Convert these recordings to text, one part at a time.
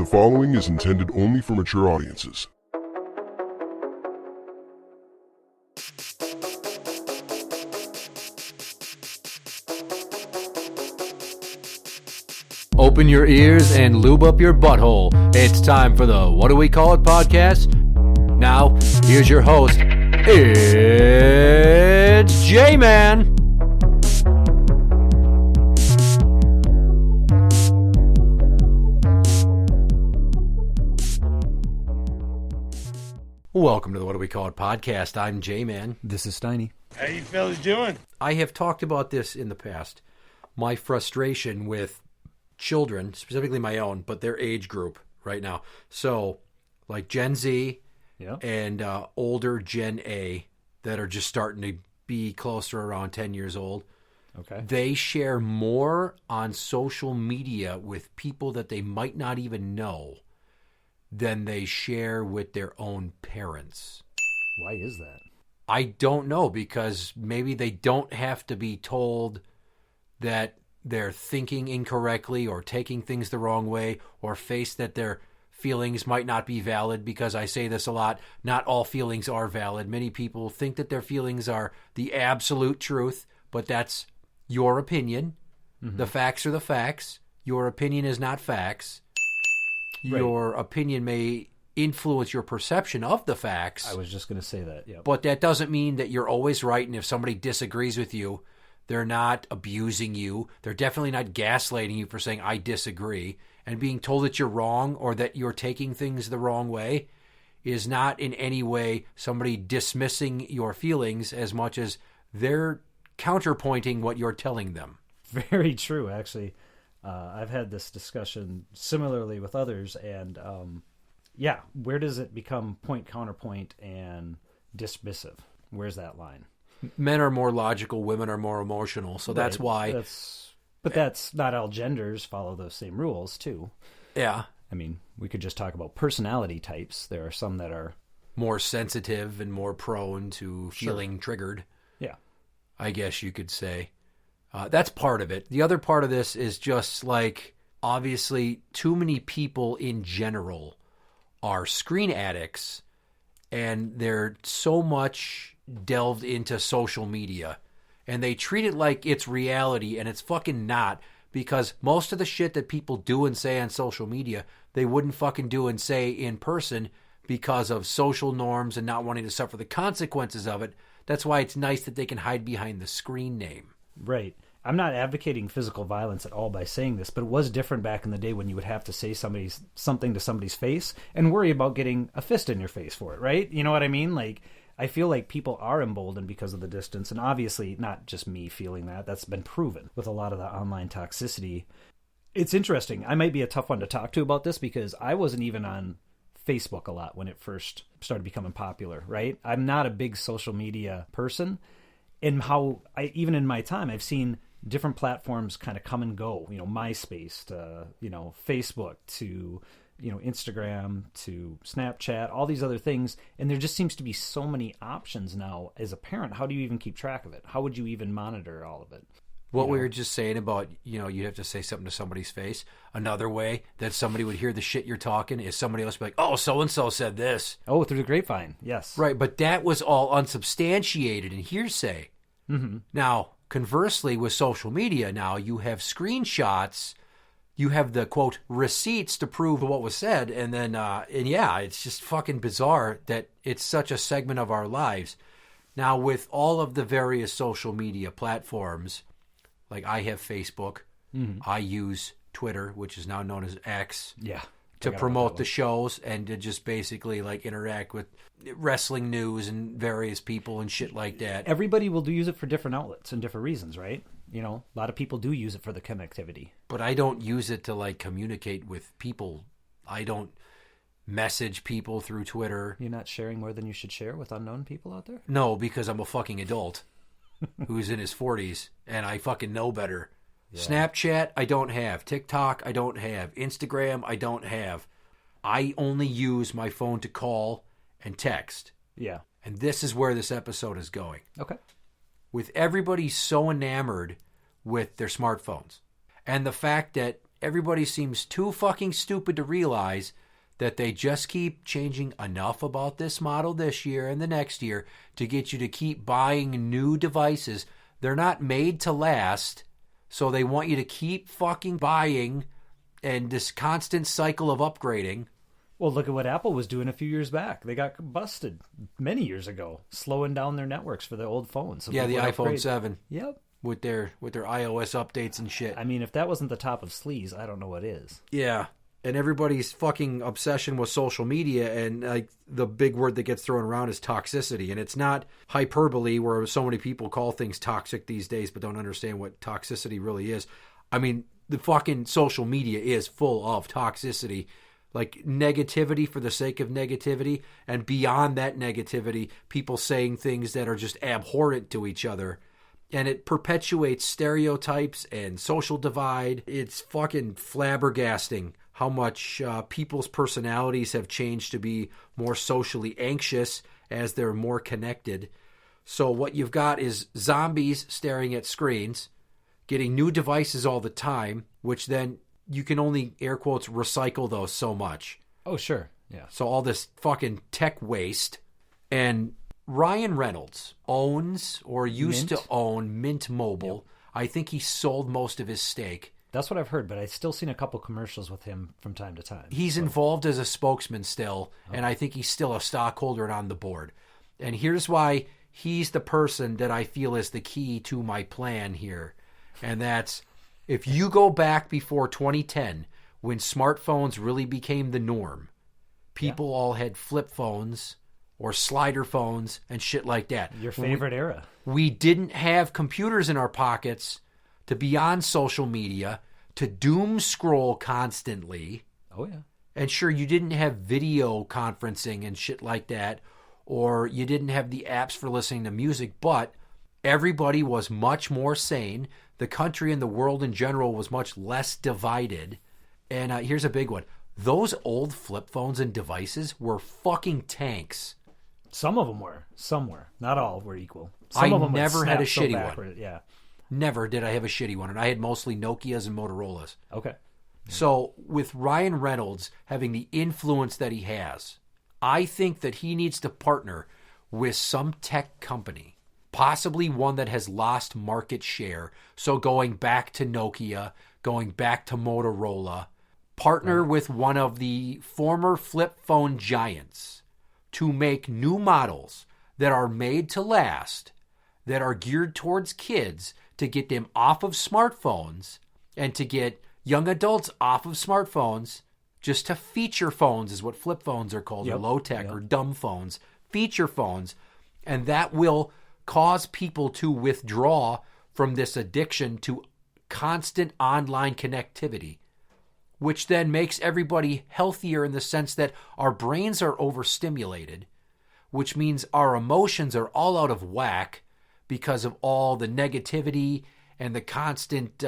The following is intended only for mature audiences. Open your ears and lube up your butthole. It's time for the What Do We Call It podcast. Now, here's your host. It's Jmann. Welcome to the What Do We Call It podcast. I'm Jmann. This is Steiny. How you fellas doing? I have talked about this in the past. My frustration with children, specifically my own, but their age group right now. So, like Gen Z and older Gen A that are just starting to be closer around 10 years old. Okay. They share more on social media with people that they might not even know than they share with their own parents. Why is that? I don't know, because maybe they don't have to be told that they're thinking incorrectly or taking things the wrong way or face that their feelings might not be valid, because I say this a lot, not all feelings are valid. Many people think that their feelings are the absolute truth, but that's your opinion. Mm-hmm. The facts are the facts. Your opinion is not facts. Right. Your opinion may influence your perception of the facts. I was just going to say that, yeah. But that doesn't mean that you're always right, and if somebody disagrees with you, they're not abusing you. They're definitely not gaslighting you for saying, I disagree. And being told that you're wrong or that you're taking things the wrong way is not in any way somebody dismissing your feelings as much as they're counterpointing what you're telling them. Very true, actually. I've had this discussion similarly with others, and where does it become point, counterpoint, and dismissive? Where's that line? Men are more logical, women are more emotional, so that's why... But that's not all genders follow those same rules, too. Yeah. I mean, we could just talk about personality types. There are some that are... more sensitive and more prone to feeling triggered. Yeah. I guess you could say. That's part of it. The other part of this is just like, obviously, too many people in general are screen addicts, and they're so much delved into social media, and they treat it like it's reality, and it's fucking not, because most of the shit that people do and say on social media, they wouldn't fucking do and say in person because of social norms and not wanting to suffer the consequences of it. That's why it's nice that they can hide behind the screen name. Right. I'm not advocating physical violence at all by saying this, but it was different back in the day when you would have to say something to somebody's face and worry about getting a fist in your face for it, right? You know what I mean? Like, I feel like people are emboldened because of the distance, and obviously not just me feeling that. That's been proven with a lot of the online toxicity. It's interesting. I might be a tough one to talk to about this because I wasn't even on Facebook a lot when it first started becoming popular, right? I'm not a big social media person. And even in my time, I've seen different platforms kind of come and go, MySpace to, Facebook to, Instagram to Snapchat, all these other things. And there just seems to be so many options now. As a parent, how do you even keep track of it? How would you even monitor all of it? What we were just saying about, you have to say something to somebody's face. Another way that somebody would hear the shit you're talking is somebody else be like, oh, so-and-so said this. Oh, through the grapevine. Yes. Right. But that was all unsubstantiated and hearsay. Mm-hmm. Now, conversely, with social media, now you have screenshots, you have the, quote, receipts to prove what was said, and then, it's just fucking bizarre that it's such a segment of our lives. Now, with all of the various social media platforms, like I have Facebook, I use Twitter, which is now known as X, to promote the shows and to just basically like interact with wrestling news and various people and shit like that. Everybody will use it for different outlets and different reasons, right? A lot of people do use it for the connectivity. But I don't use it to like communicate with people. I don't message people through Twitter. You're not sharing more than you should share with unknown people out there? No, because I'm a fucking adult who's in his 40s and I fucking know better. Yeah. Snapchat, I don't have. TikTok, I don't have. Instagram, I don't have. I only use my phone to call and text. Yeah. And this is where this episode is going. Okay. With everybody so enamored with their smartphones and the fact that everybody seems too fucking stupid to realize that they just keep changing enough about this model this year and the next year to get you to keep buying new devices. They're not made to last, so they want you to keep fucking buying and this constant cycle of upgrading. Well, look at what Apple was doing a few years back. They got busted many years ago, slowing down their networks for their old phones. So yeah, the iPhone 7. Yep. With their iOS updates and shit. I mean, if that wasn't the top of sleaze, I don't know what is. Yeah. And everybody's fucking obsession with social media, and like the big word that gets thrown around is toxicity. And it's not hyperbole where so many people call things toxic these days but don't understand what toxicity really is. I mean, the fucking social media is full of toxicity. Like negativity for the sake of negativity, and beyond that negativity, people saying things that are just abhorrent to each other. And it perpetuates stereotypes and social divide. It's fucking flabbergasting how much people's personalities have changed to be more socially anxious as they're more connected. So what you've got is zombies staring at screens, getting new devices all the time, which then you can only, air quotes, recycle those so much. Oh, sure. Yeah. So all this fucking tech waste. And Ryan Reynolds owns or used to own Mint Mobile. Yep. I think he sold most of his stake. That's what I've heard, but I've still seen a couple commercials with him from time to time. He's involved as a spokesman still, and I think he's still a stockholder and on the board. And here's why he's the person that I feel is the key to my plan here. And that's, if you go back before 2010, when smartphones really became the norm, people all had flip phones or slider phones and shit like that. Your favorite era. We didn't have computers in our pockets to be on social media, to doom scroll constantly. Oh, yeah. And sure, you didn't have video conferencing and shit like that, or you didn't have the apps for listening to music, but everybody was much more sane. The country and the world in general was much less divided. And here's a big one. Those old flip phones and devices were fucking tanks. Some of them were. Some were. Not all were equal. I Some of them never had a shitty backward. one. Yeah. Never did I have a shitty one. And I had mostly Nokias and Motorola's. Okay. So with Ryan Reynolds having the influence that he has, I think that he needs to partner with some tech company, possibly one that has lost market share. So going back to Nokia, going back to Motorola, partner with one of the former flip phone giants to make new models that are made to last, that are geared towards kids, to get them off of smartphones and to get young adults off of smartphones, just to feature phones is what flip phones are called, or low tech or dumb phones, feature phones. And that will cause people to withdraw from this addiction to constant online connectivity, which then makes everybody healthier in the sense that our brains are overstimulated, which means our emotions are all out of whack because of all the negativity and the constant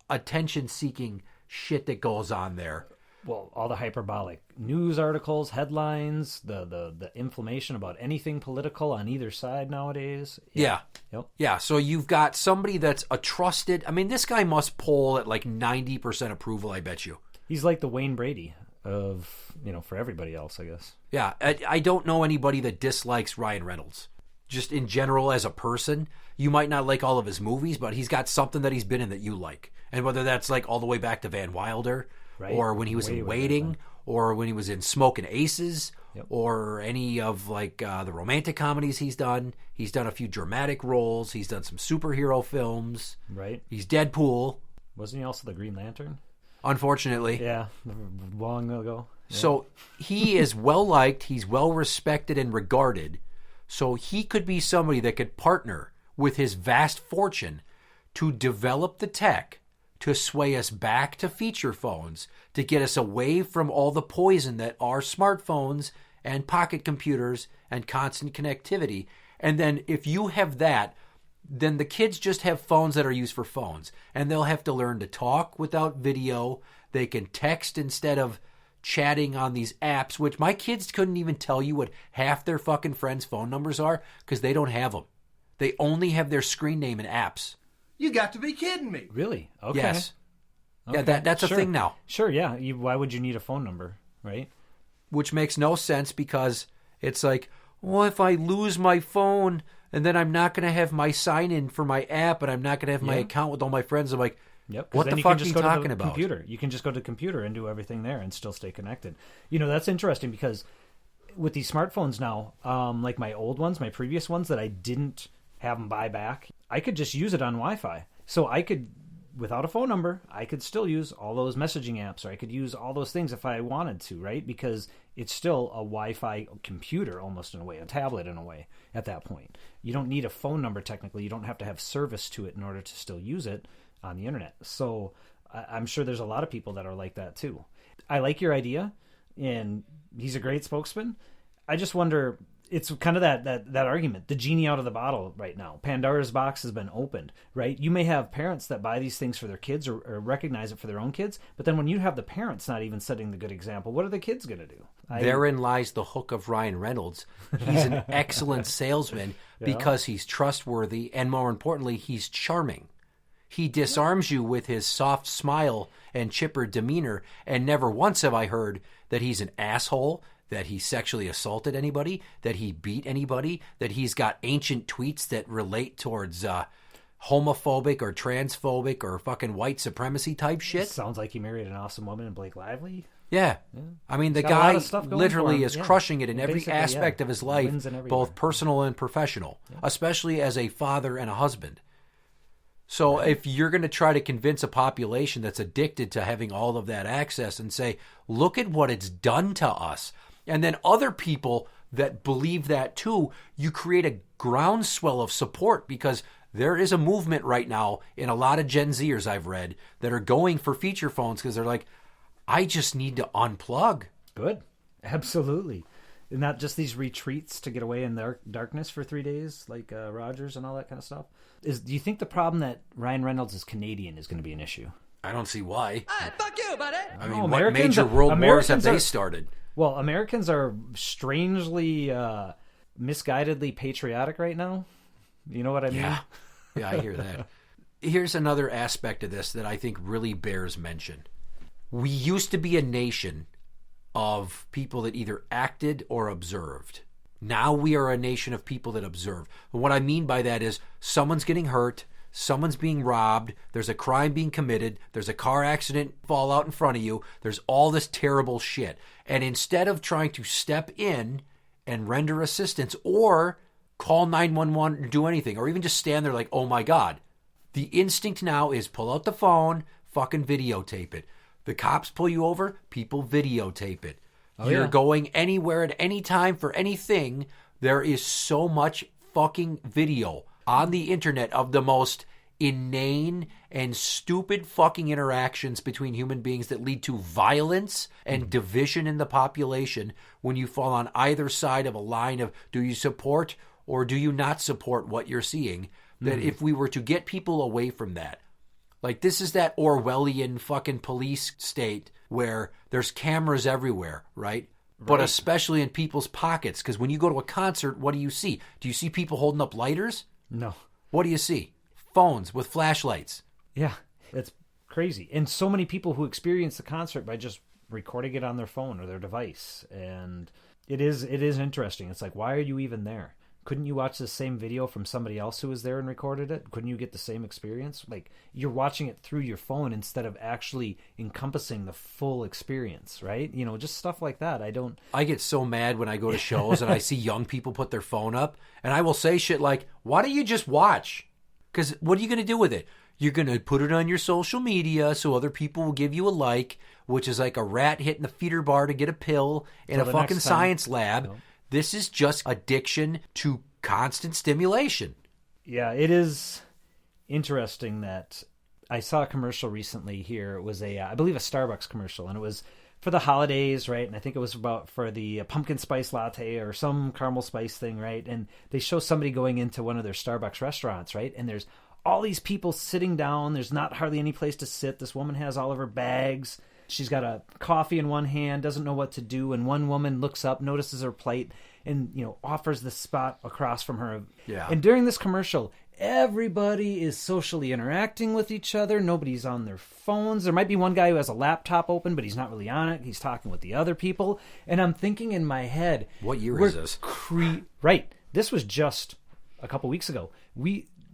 attention-seeking shit that goes on there. Well, all the hyperbolic news articles, headlines, the inflammation about anything political on either side nowadays. Yeah. Yep. Yeah, so you've got somebody that's a trusted... I mean, this guy must poll at like 90% approval, I bet you. He's like the Wayne Brady of, for everybody else, I guess. Yeah, I don't know anybody that dislikes Ryan Reynolds. Just in general as a person, you might not like all of his movies, but he's got something that he's been in that you like. And whether that's like all the way back to Van Wilder, right, or when he was in Waiting, or when he was in Smokin' Aces, or any of like the romantic comedies he's done. He's done a few dramatic roles. He's done some superhero films. Right. He's Deadpool. Wasn't he also the Green Lantern? Unfortunately. Yeah, long ago. Yeah. So he is well-liked. He's well-respected and regarded. So he could be somebody that could partner with his vast fortune to develop the tech to sway us back to feature phones, to get us away from all the poison that are smartphones and pocket computers and constant connectivity. And then if you have that, then the kids just have phones that are used for phones. And they'll have to learn to talk without video. They can text instead of chatting on these apps, which my kids couldn't even tell you what half their fucking friends' phone numbers are because they don't have them. They only have their screen name and apps. You got to be kidding me. Really? Okay. Yes. Yeah, that's a thing now. Sure, yeah. Why would you need a phone number, right? Which makes no sense because it's like, well, if I lose my phone and then I'm not going to have my sign-in for my app and I'm not going to have my account with all my friends, I'm like, yep. What the fuck are you talking about? Computer. You can just go to the computer and do everything there and still stay connected. That's interesting because with these smartphones now, like my old ones, my previous ones that I didn't have them buy back, I could just use it on Wi-Fi. So I could, without a phone number, I could still use all those messaging apps, or I could use all those things if I wanted to, right? Because it's still a Wi-Fi computer almost in a way, a tablet in a way at that point. You don't need a phone number technically. You don't have to have service to it in order to still use it on the internet. So I'm sure there's a lot of people that are like that too. I like your idea, and he's a great spokesman. I just wonder, it's kind of that argument, the genie out of the bottle right now. Pandora's box has been opened, right? You may have parents that buy these things for their kids or recognize it for their own kids, but then when you have the parents not even setting the good example, what are the kids going to do? Therein lies the hook of Ryan Reynolds. He's an excellent salesman because he's trustworthy, and more importantly, he's charming. He disarms you with his soft smile and chipper demeanor, and never once have I heard that he's an asshole, that he sexually assaulted anybody, that he beat anybody, that he's got ancient tweets that relate towards homophobic or transphobic or fucking white supremacy type shit. Sounds like he married an awesome woman in Blake Lively. Yeah. I mean, the guy literally is crushing it in every aspect of his life, both personal and professional, especially as a father and a husband. So if you're going to try to convince a population that's addicted to having all of that access and say, look at what it's done to us, and then other people that believe that too, you create a groundswell of support, because there is a movement right now in a lot of Gen Zers I've read that are going for feature phones because they're like, I just need to unplug. Good. Absolutely. And not just these retreats to get away in darkness for 3 days, like Rogers and all that kind of stuff. Do you think the problem that Ryan Reynolds is Canadian is going to be an issue? I don't see why. Hey, fuck you, buddy. I mean, what major world wars have they started? Well, Americans are strangely, misguidedly patriotic right now. You know what I mean? Yeah, I hear that. Here's another aspect of this that I think really bears mention. We used to be a nation of people that either acted or observed. Now we are a nation of people that observe. And what I mean by that is someone's getting hurt, someone's being robbed, there's a crime being committed, there's a car accident fall out in front of you, there's all this terrible shit. And instead of trying to step in and render assistance or call 911 or do anything, or even just stand there like, oh my God, the instinct now is pull out the phone, fucking videotape it. The cops pull you over, people videotape it. You're going anywhere at any time for anything. There is so much fucking video on the internet of the most inane and stupid fucking interactions between human beings that lead to violence and division in the population when you fall on either side of a line of do you support or do you not support what you're seeing. That if we were to get people away from that, like this is that Orwellian fucking police state where there's cameras everywhere, right? But especially in people's pockets, because when you go to a concert, what do you see? Do you see people holding up lighters? No. What do you see? Phones with flashlights. Yeah, it's crazy. And so many people who experience the concert by just recording it on their phone or their device. And it is interesting. It's like, why are you even there? Couldn't you watch the same video from somebody else who was there and recorded it? Couldn't you get the same experience? Like, you're watching it through your phone instead of actually encompassing the full experience, right? You know, just stuff like that. I get so mad when I go to shows and I see young people put their phone up, and I will say shit like, why don't you just watch? Because what are you going to do with it? You're going to put it on your social media so other people will give you a like, which is like a rat hitting the feeder bar to get a pill in a fucking science lab. No. This is just addiction to constant stimulation. Yeah, it is interesting that I saw a commercial recently here. It was I believe a Starbucks commercial, and it was for the holidays, right? And I think it was about for the pumpkin spice latte or some caramel spice thing, right? And they show somebody going into one of their Starbucks restaurants, right? And there's all these people sitting down. There's not hardly any place to sit. This woman has all of her bags. She's got a coffee in one hand, doesn't know what to do, and one woman looks up, notices her plight, and offers the spot across from her. Yeah. And during this commercial, everybody is socially interacting with each other. Nobody's on their phones. There might be one guy who has a laptop open, but he's not really on it. He's talking with the other people. And I'm thinking in my head, what year is this? Right. This was just a couple weeks ago.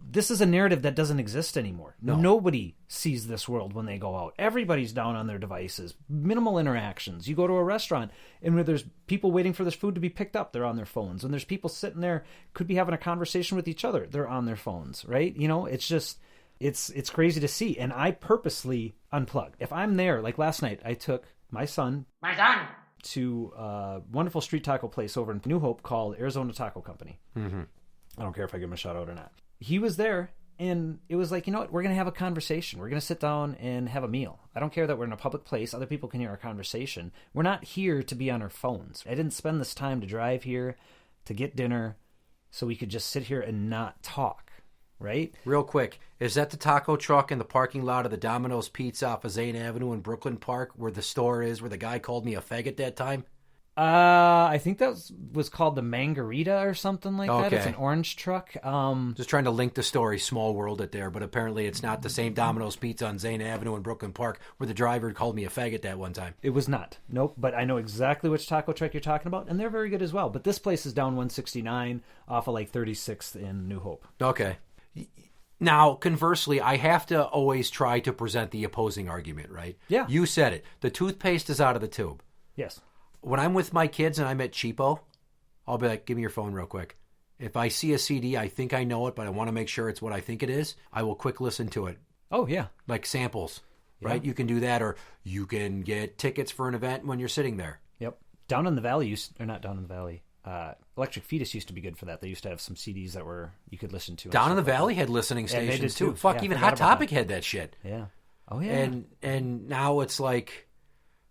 This is a narrative that doesn't exist anymore. No. Nobody sees this world when they go out. Everybody's down on their devices. Minimal interactions. You go to a restaurant, and where there's people waiting for this food to be picked up, they're on their phones. When there's people sitting there, could be having a conversation with each other, they're on their phones, right? You know, it's just, it's crazy to see. And I purposely unplug. If I'm there, like last night, I took my son to a wonderful street taco place over in New Hope called Arizona Taco Company. Mm-hmm. I don't care if I give him a shout out or not. He was there, and it was like, you know what? We're going to have a conversation. We're going to sit down and have a meal. I don't care that we're in a public place. Other people can hear our conversation. We're not here to be on our phones. I didn't spend this time to drive here to get dinner so we could just sit here and not talk, right? Real quick, is that the taco truck in the parking lot of the Domino's Pizza off of Zane Avenue in Brooklyn Park where the store is, where the guy called me a faggot that time? I think that was called the Margarita or something like that. It's an orange truck. Just trying to link the story, small world it there, but apparently it's not the same Domino's Pizza on Zane Avenue in Brooklyn Park where the driver called me a faggot that one time. It was not. Nope, but I know exactly which taco truck you're talking about, and they're very good as well. But this place is down 169 off of like 36th in New Hope. Okay. Now, conversely, I have to always try to present the opposing argument, right? Yeah. You said it. The toothpaste is out of the tube. Yes. When I'm with my kids and I'm at Cheapo, I'll be like, give me your phone real quick. If I see a CD, I think I know it, but I want to make sure it's what I think it is, I will quick listen to it. Oh, yeah. Like samples, right? You can do that, or you can get tickets for an event when you're sitting there. Yep. Down in the Valley, or not Down in the Valley, Electric Fetus used to be good for that. They used to have some CDs that you could listen to. Down in the Valley had listening stations too. Fuck, even Hot Topic had that shit. Yeah. Oh, yeah. And now it's like,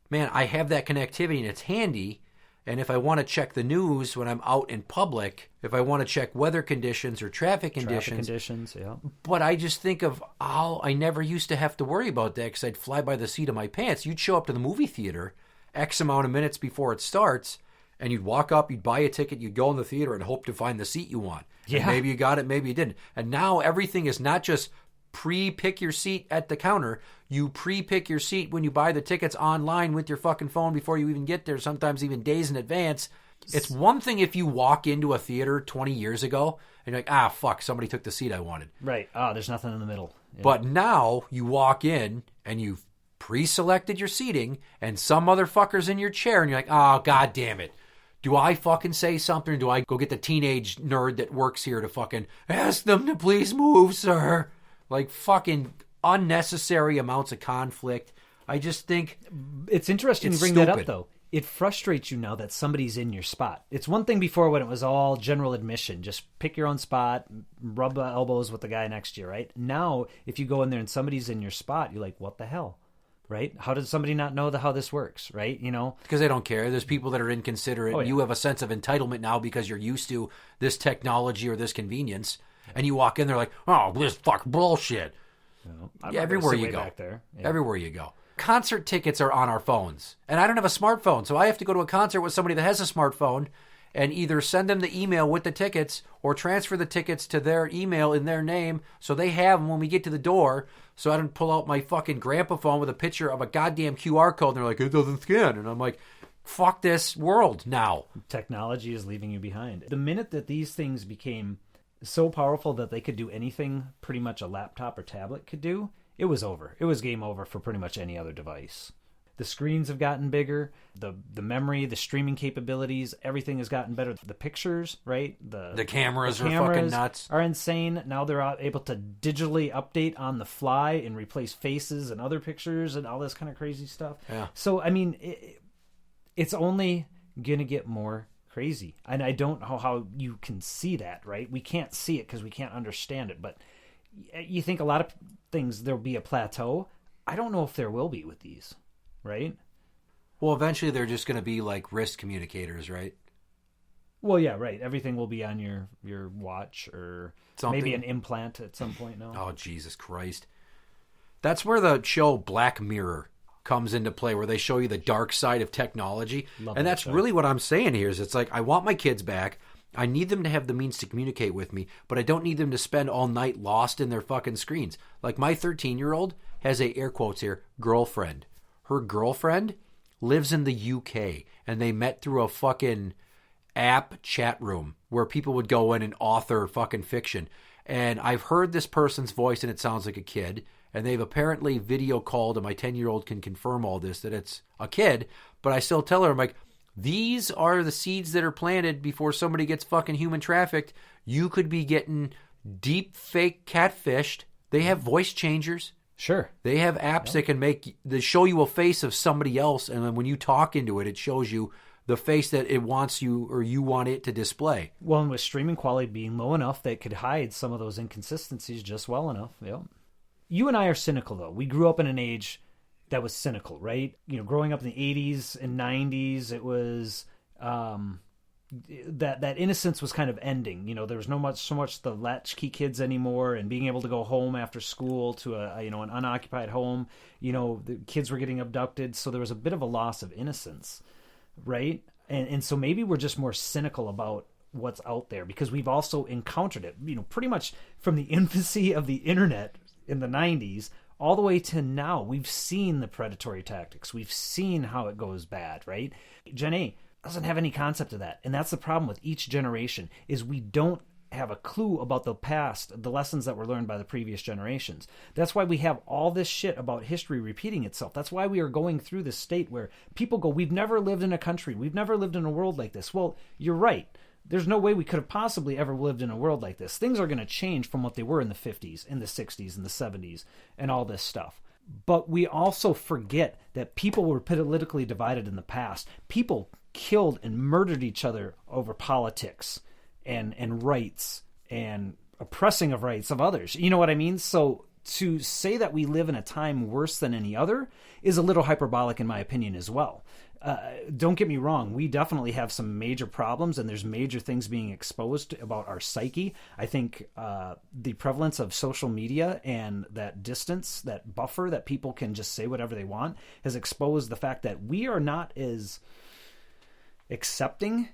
man, I have that connectivity and it's handy. And if I want to check the news when I'm out in public, if I want to check weather conditions or traffic conditions, yeah. But I just think of I never used to have to worry about that because I'd fly by the seat of my pants. You'd show up to the movie theater X amount of minutes before it starts, and you'd walk up, you'd buy a ticket, you'd go in the theater and hope to find the seat you want. Yeah. And maybe you got it, maybe you didn't. And now everything is not just pre-pick your seat at the counter. You pre-pick your seat when you buy the tickets online with your fucking phone before you even get there, sometimes even days in advance. It's one thing if you walk into a theater 20 years ago and you're like, fuck, somebody took the seat I wanted. Right. There's nothing in the middle. Yeah. But now you walk in and you've pre-selected your seating and some motherfucker's in your chair and you're like, god damn it. Do I fucking say something or do I go get the teenage nerd that works here to fucking ask them to please move, sir? Like fucking unnecessary amounts of conflict. I just think it's interesting it's to bring stupid. that up, though. It frustrates you now that somebody's in your spot. It's one thing before when it was all general admission. Just pick your own spot, rub elbows with the guy next to you, right? Now, if you go in there and somebody's in your spot, you're like, what the hell? Right? How does somebody not know how this works, right? You know? Because they don't care. There's people that are inconsiderate. Oh, yeah. You have a sense of entitlement now because you're used to this technology or this convenience. And you walk in there like, this fuck bullshit. Yeah, everywhere you go. Back there. Yeah. Everywhere you go. Concert tickets are on our phones. And I don't have a smartphone, so I have to go to a concert with somebody that has a smartphone and either send them the email with the tickets or transfer the tickets to their email in their name so they have them when we get to the door. So I don't pull out my fucking grandpa phone with a picture of a goddamn QR code and they're like, it doesn't scan. And I'm like, fuck this world now. Technology is leaving you behind. The minute that these things became so powerful that they could do anything pretty much a laptop or tablet could do, it was over. It was game over for pretty much any other device. The screens have gotten bigger, the memory, the streaming capabilities, everything has gotten better. The pictures, right? The cameras are fucking nuts. Are insane. Now they're able to digitally update on the fly and replace faces and other pictures and all this kind of crazy stuff. Yeah. So, I mean, it's only going to get more crazy. And I don't know how you can see that, right? We can't see it because we can't understand it. But you think a lot of things, there'll be a plateau. I don't know if there will be with these, right? Well, eventually they're just going to be like wrist communicators, right? Well, yeah, right. Everything will be on your watch or something. Maybe an implant at some point now. Oh, Jesus Christ. That's where the show Black Mirror comes into play, where they show you the dark side of technology. Love and that's show. really what I'm saying here is it's like, I want my kids back. I need them to have the means to communicate with me, but I don't need them to spend all night lost in their fucking screens. Like my 13-year-old has a, air quotes here, girlfriend. Her girlfriend lives in the UK, and they met through a fucking app chat room where people would go in and author fucking fiction. And I've heard this person's voice, and it sounds like a kid, and they've apparently video called, and my 10-year-old can confirm all this, that it's a kid, but I still tell her, I'm like, these are the seeds that are planted before somebody gets fucking human trafficked. You could be getting deep fake catfished. They have voice changers. Sure. They have apps that can they show you a face of somebody else, and then when you talk into it, it shows you the face that it wants you or you want it to display. Well, and with streaming quality being low enough, that could hide some of those inconsistencies just well enough. Yep. You and I are cynical, though. We grew up in an age that was cynical, right? You know, growing up in the 80s and 90s, it was that innocence was kind of ending. You know, there was so much the latchkey kids anymore, and being able to go home after school to an unoccupied home. You know, the kids were getting abducted, so there was a bit of a loss of innocence, right? And so maybe we're just more cynical about what's out there because we've also encountered it. You know, pretty much from the infancy of the internet in the 90s all the way to now, we've seen the predatory tactics. We've seen how it goes bad, right? Gen A doesn't have any concept of that. And that's the problem with each generation, is we don't have a clue about the past, the lessons that were learned by the previous generations. That's why we have all this shit about history repeating itself. That's why we are going through this state where people go, we've never lived in a country, we've never lived in a world like this. Well, you're right. There's no way we could have possibly ever lived in a world like this. Things are going to change from what they were in the 50s, in the 60s, in the 70s, and all this stuff. But we also forget that people were politically divided in the past. People killed and murdered each other over politics and rights and oppressing of rights of others. You know what I mean? So to say that we live in a time worse than any other is a little hyperbolic in my opinion as well. Don't get me wrong. We definitely have some major problems, and there's major things being exposed about our psyche. I think the prevalence of social media and that distance, that buffer that people can just say whatever they want, has exposed the fact that we are not as accepting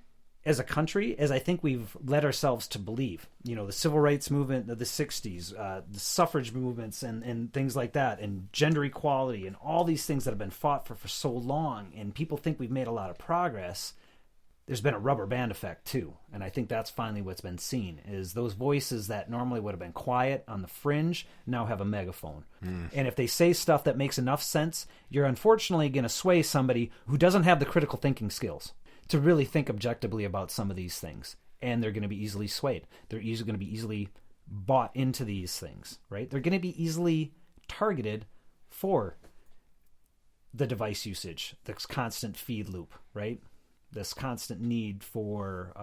as a country as I think we've led ourselves to believe. You know, the civil rights movement of the 60s, the suffrage movements and things like that, and gender equality and all these things that have been fought for so long, and people think we've made a lot of progress. There's been a rubber band effect too, and I think that's finally what's been seen, is those voices that normally would have been quiet on the fringe now have a megaphone. And if they say stuff that makes enough sense, you're unfortunately going to sway somebody who doesn't have the critical thinking skills to really think objectively about some of these things. And they're going to be easily swayed. They're going to be easily bought into these things, right? They're going to be easily targeted for the device usage, this constant feed loop, right? This constant need for,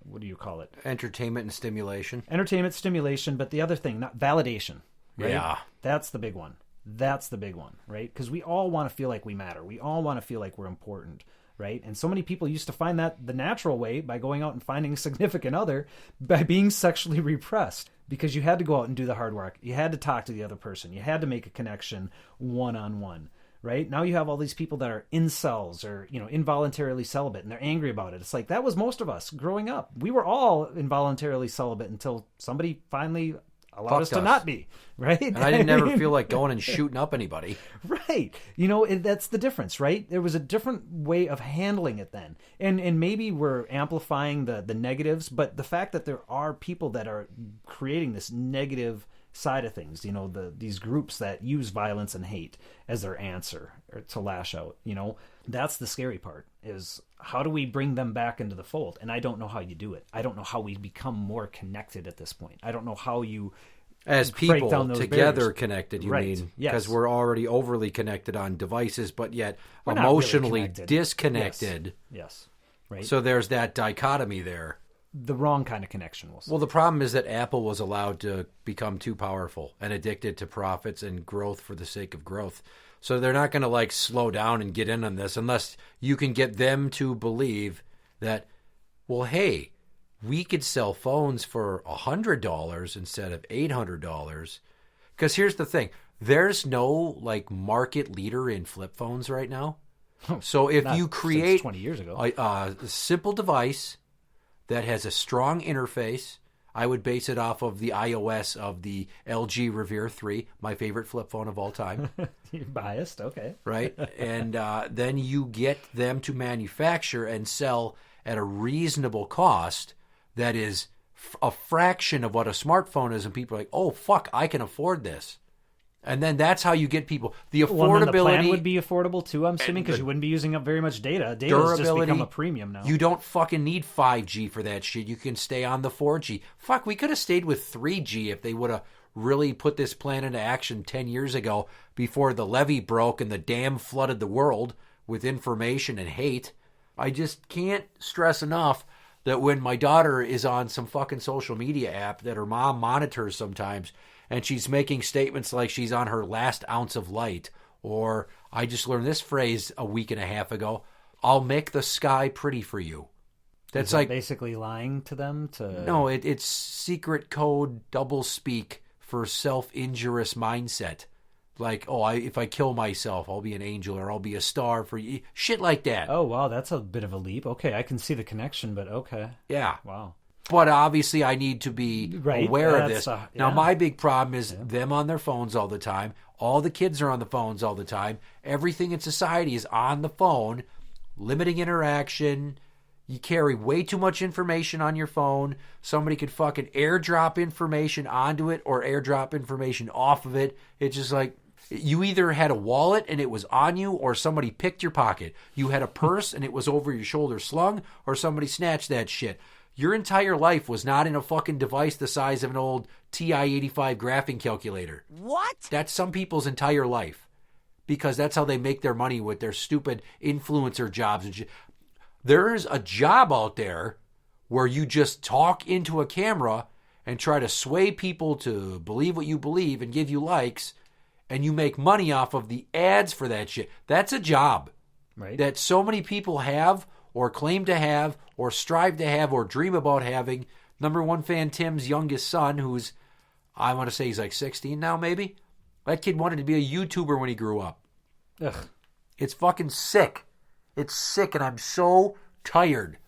what do you call it? Entertainment and stimulation. Entertainment, stimulation, but the other thing, not validation, right? Yeah. That's the big one. That's the big one, right? Because we all want to feel like we matter. We all want to feel like we're important, right? And so many people used to find that the natural way by going out and finding a significant other by being sexually repressed, because you had to go out and do the hard work. You had to talk to the other person. You had to make a connection one-on-one, right? Now you have all these people that are incels or, you know, involuntarily celibate, and they're angry about it. It's like, that was most of us growing up. We were all involuntarily celibate until somebody finally allowed us to not be, right? And I didn't ever feel like going and shooting up anybody. Right. You know, that's the difference, right? There was a different way of handling it then. And maybe we're amplifying the negatives, but the fact that there are people that are creating this negative side of things, you know, these groups that use violence and hate as their answer or to lash out, you know, that's the scary part, is how do we bring them back into the fold? And I don't know how you do it. I don't know how we become more connected at this point. I don't know how you, as people together barriers. Connected, you Right. mean? Yes. Because we're already overly connected on devices, but yet We're not really emotionally connected. disconnected. Yes. Right. So there's that dichotomy there. The wrong kind of connection, we'll say. Well, the problem is that Apple was allowed to become too powerful and addicted to profits and growth for the sake of growth. So they're not going to like slow down and get in on this unless you can get them to believe that, well, hey, we could sell phones for $100 instead of $800. Because here's the thing. There's no like market leader in flip phones right now. So if Not you since create 20 years ago. a simple device that has a strong interface. I would base it off of the iOS of the LG Revere 3, my favorite flip phone of all time. You're biased, okay. Right? And then you get them to manufacture and sell at a reasonable cost that is a fraction of what a smartphone is, and people are like, oh, fuck, I can afford this. And then that's how you get people. The affordability... Well, then the plan would be affordable too, I'm assuming, because you wouldn't be using up very much data. Data's just become a premium now. You don't fucking need 5G for that shit. You can stay on the 4G. Fuck, we could have stayed with 3G if they would have really put this plan into action 10 years ago before the levee broke and the dam flooded the world with information and hate. I just can't stress enough that when my daughter is on some fucking social media app that her mom monitors sometimes, and she's making statements like she's on her last ounce of light, or I just learned this phrase a week and a half ago, I'll make the sky pretty for you. That's like basically lying to them to... No, it's secret code double speak for self-injurious mindset. Like, oh, if I kill myself, I'll be an angel or I'll be a star for you. Shit like that. Oh, wow, that's a bit of a leap. Okay, I can see the connection, but okay. Yeah. Wow. But obviously I need to be aware of this. Now, my big problem is them on their phones all the time. All the kids are on the phones all the time. Everything in society is on the phone, limiting interaction. You carry way too much information on your phone. Somebody could fucking airdrop information onto it or airdrop information off of it. It's just like you either had a wallet and it was on you or somebody picked your pocket. You had a purse and it was over your shoulder slung or somebody snatched that shit. Your entire life was not in a fucking device the size of an old TI-85 graphing calculator. What? That's some people's entire life because that's how they make their money with their stupid influencer jobs and shit. There's a job out there where you just talk into a camera and try to sway people to believe what you believe and give you likes, and you make money off of the ads for that shit. That's a job that so many people have or claim to have or strive to have or dream about having. Number one fan Tim's youngest son, who's, I want to say he's like 16 now maybe. That kid wanted to be a YouTuber when he grew up. Ugh. It's fucking sick. It's sick, and I'm so tired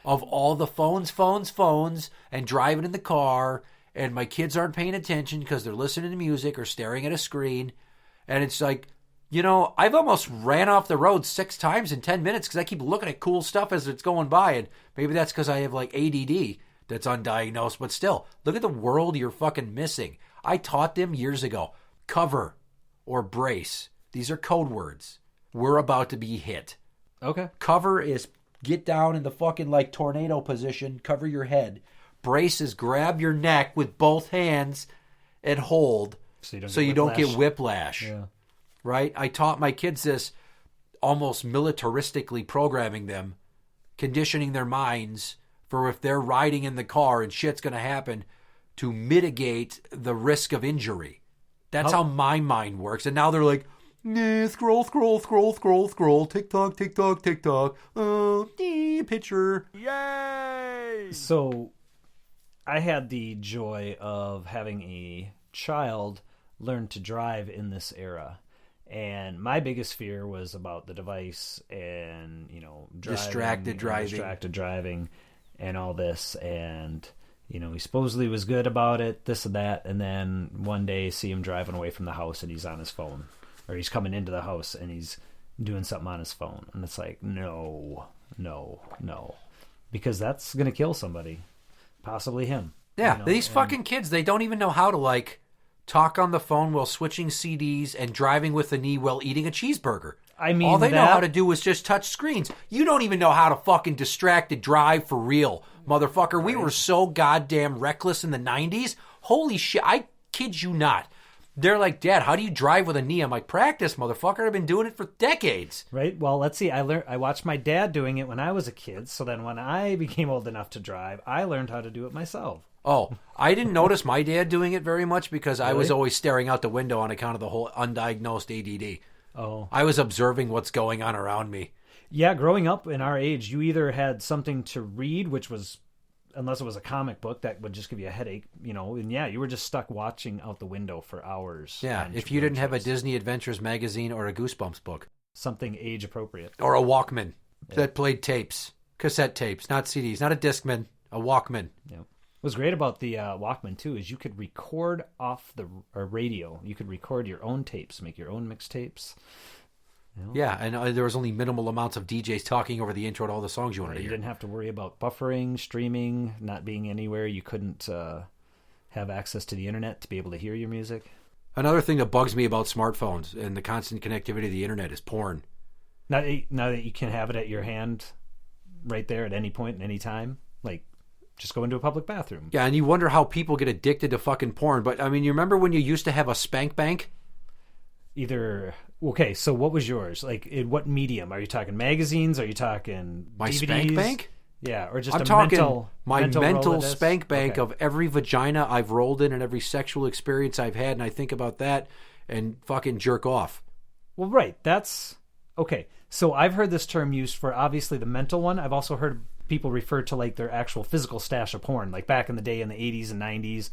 of all the phones, and driving in the car, and my kids aren't paying attention because they're listening to music or staring at a screen. And it's like, you know, I've almost ran off the road 6 times in 10 minutes because I keep looking at cool stuff as it's going by. And maybe that's because I have like ADD that's undiagnosed. But still, look at the world you're fucking missing. I taught them years ago, cover or brace. These are code words. We're about to be hit. Okay. Cover is get down in the fucking like tornado position, cover your head. Brace is grab your neck with both hands and hold so you don't get whiplash. Yeah. Right? I taught my kids this almost militaristically, programming them, conditioning their minds for if they're riding in the car and shit's going to happen to mitigate the risk of injury. That's how my mind works. And now they're like, nah, scroll, TikTok, picture. Yay! So I had the joy of having a child learn to drive in this era. And my biggest fear was about the device and, you know, distracted driving and all this. And, you know, he supposedly was good about it, this and that. And then one day see him driving away from the house and he's on his phone. Or he's coming into the house and he's doing something on his phone. And it's like, no. Because that's going to kill somebody. Possibly him. Yeah, you know? These fucking kids, they don't even know how to, like, talk on the phone while switching CDs and driving with the knee while eating a cheeseburger. I mean, all they know how to do is just touch screens. You don't even know how to fucking distracted drive for real, motherfucker. Right. We were so goddamn reckless in the 90s. Holy shit, I kid you not. They're like, Dad, how do you drive with a knee? I'm like, practice, motherfucker. I've been doing it for decades. Right. Well, let's see. I watched my dad doing it when I was a kid. So then when I became old enough to drive, I learned how to do it myself. Oh, I didn't notice my dad doing it very much because I was always staring out the window on account of the whole undiagnosed ADD. Oh. I was observing what's going on around me. Yeah, growing up in our age, you either had something to read, which was, unless it was a comic book, that would just give you a headache, you know, and yeah, you were just stuck watching out the window for hours. Yeah, if you didn't have a Disney Adventures magazine or a Goosebumps book. Something age appropriate. Or a Walkman that played tapes, cassette tapes, not CDs, not a Discman. a Walkman. Yeah. What's great about the Walkman too is you could record off the radio. You could record your own tapes, make your own mixtapes. You know? Yeah, and there was only minimal amounts of DJs talking over the intro to all the songs you wanted to You hear. didn't have to worry about buffering, streaming, not being anywhere. You couldn't have access to the internet to be able to hear your music. Another thing that bugs me about smartphones and the constant connectivity of the internet is porn. Now that you can have it at your hand right there at any point and any time, like just go into a public bathroom. Yeah, and you wonder how people get addicted to fucking porn. But, I mean, you remember when you used to have a spank bank? Okay, so what was yours? Like, in what medium? Are you talking magazines? Are you talking My DVDs? spank bank? Yeah, or just I'm talking mental mental spank bank okay. of every vagina I've rolled in and every sexual experience I've had, and I think about that and fucking jerk off. Well, right, that's... Okay, so I've heard this term used for, obviously, the mental one. I've also heard people refer to, like, their actual physical stash of porn, like back in the day in the 80s and 90s.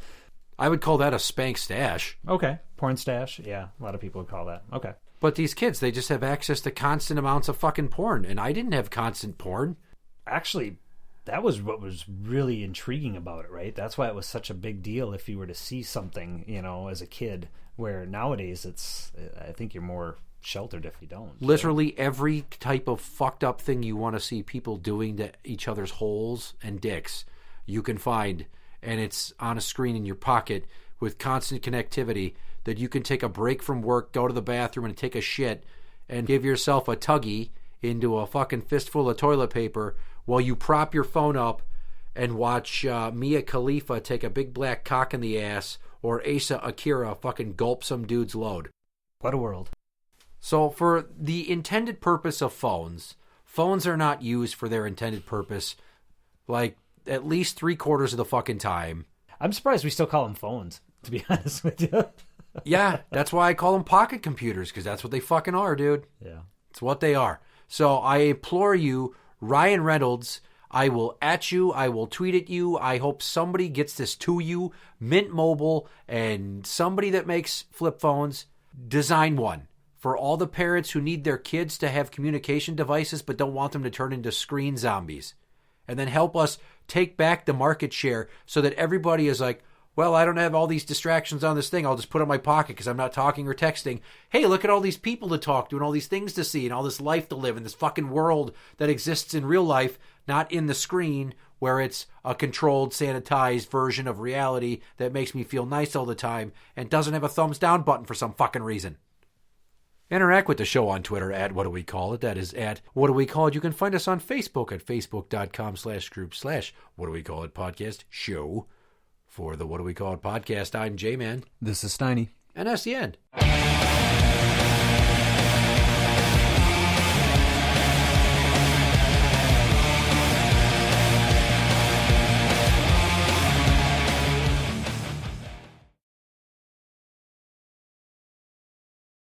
I would call that a spank stash. Okay, porn stash. Yeah, a lot of people would call that. Okay. But these kids, they just have access to constant amounts of fucking porn, and I didn't have constant porn. Actually, that was what was really intriguing about it, right? That's why it was such a big deal if you were to see something, you know, as a kid, where nowadays I think you're more sheltered if you don't. Literally every type of fucked up thing you want to see people doing to each other's holes and dicks, you can find, and it's on a screen in your pocket with constant connectivity that you can take a break from work, go to the bathroom and take a shit and give yourself a tuggy into a fucking fistful of toilet paper while you prop your phone up and watch Mia Khalifa take a big black cock in the ass or Asa Akira fucking gulp some dude's load. What a world. So for the intended purpose of phones are not used for their intended purpose like at least 3/4 of the fucking time. I'm surprised we still call them phones, to be honest with you. Yeah, that's why I call them pocket computers, because that's what they fucking are, dude. Yeah. It's what they are. So I implore you, Ryan Reynolds, I will at you, I will tweet at you. I hope somebody gets this to you. Mint Mobile and somebody that makes flip phones, design one for all the parents who need their kids to have communication devices but don't want them to turn into screen zombies. And then help us take back the market share so that everybody is like, well, I don't have all these distractions on this thing. I'll just put it in my pocket because I'm not talking or texting. Hey, look at all these people to talk to and all these things to see and all this life to live in this fucking world that exists in real life, not in the screen where it's a controlled, sanitized version of reality that makes me feel nice all the time and doesn't have a thumbs down button for some fucking reason. Interact with the show on Twitter at What Do We Call It? That is at What Do We Call It? You can find us on Facebook at facebook.com/group/What Do We Call It Podcast Show. For the What Do We Call It Podcast, I'm Jmann. This is Steiny. And that's the end.